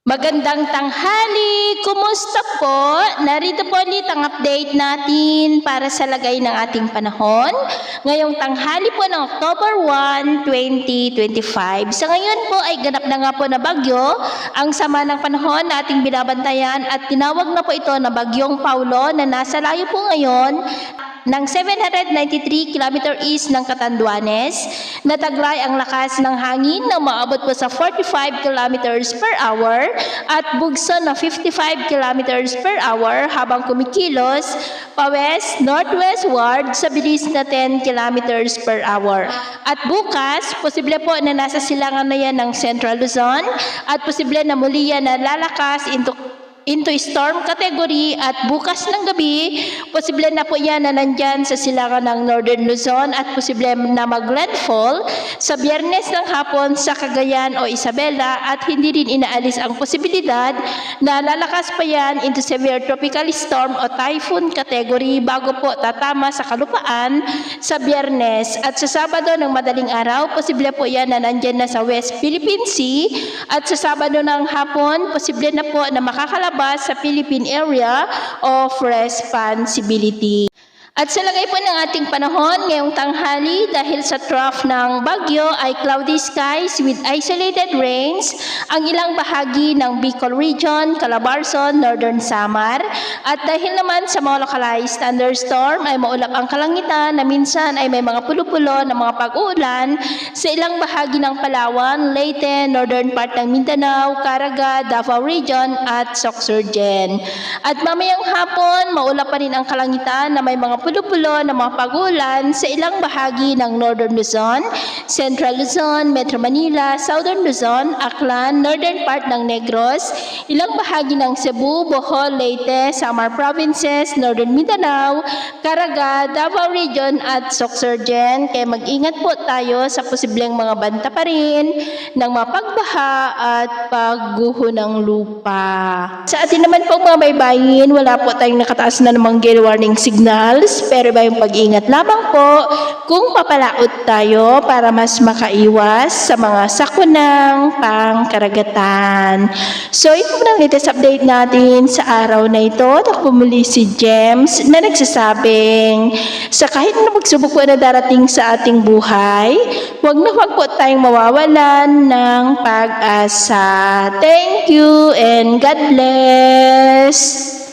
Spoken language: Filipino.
Magandang tanghali! Kumusta po? Narito po ulit ang update natin para sa lagay ng ating panahon. Ngayong tanghali po ng October 1, 2025. Sa ngayon po ay ganap na nga po na bagyo ang sama ng panahon na ating binabantayan at tinawag na po ito na Bagyong Paulo na nasa layo po ngayon ng 793 km east ng Catanduanes. Nataglay ang lakas ng hangin na maabot po sa 45 km per hour at bugso na 55 km per hour habang kumikilos pa-west, northwestward sa bilis na 10 km per hour. At bukas, posible po na nasa silangan na yan ng Central Luzon at posible na muli yan na lalakas into storm category at bukas ng gabi, posible na po yan na nandyan sa silangan ng Northern Luzon at posible na mag-landfall sa Biyernes ng hapon sa Cagayan o Isabela at hindi rin inaalis ang posibilidad na lalakas pa yan into severe tropical storm o typhoon category bago po tatama sa kalupaan sa Biyernes. At sa Sabado ng madaling araw, posible po yan na nandyan na sa West Philippine Sea at sa Sabado ng hapon, posible na po na makakalabas sa Philippine Area of Responsibility. At sa lagay po ng ating panahon ngayong tanghali dahil sa trough ng bagyo ay cloudy skies with isolated rains ang ilang bahagi ng Bicol Region, Calabarzon, Northern Samar. At dahil naman sa mga localized thunderstorm ay maulap ang kalangitan na minsan ay may mga pulo-pulo na mga pag-uulan sa ilang bahagi ng Palawan, Leyte, northern part ng Mindanao, Caraga, Davao Region at Sorsogon. At mamayang hapon maulap pa rin ang kalangitan na may mga pulo-pulo na mga pag-ulan sa ilang bahagi ng Northern Luzon, Central Luzon, Metro Manila, Southern Luzon, Aklan, northern part ng Negros, ilang bahagi ng Cebu, Bohol, Leyte, Samar Provinces, Northern Mindanao, Caraga, Davao Region at Sorsogon. Kaya mag-ingat po tayo sa posibleng mga banta pa rin ng mga pagbaha at pagguho ng lupa. Sa atin naman po mga baybayin, wala po tayong nakataas na namang gale warning signals. Pero ba yung pag-ingat lamang po kung papalaot tayo para mas makaiwas sa mga sakunang pangkaragatan. So ito po ang latest update natin sa araw na ito. Ako muli si James na nagsasabing sa kahit na magsubok po na darating sa ating buhay, huwag na huwag po tayong mawawalan ng pag-asa. Thank you and God bless!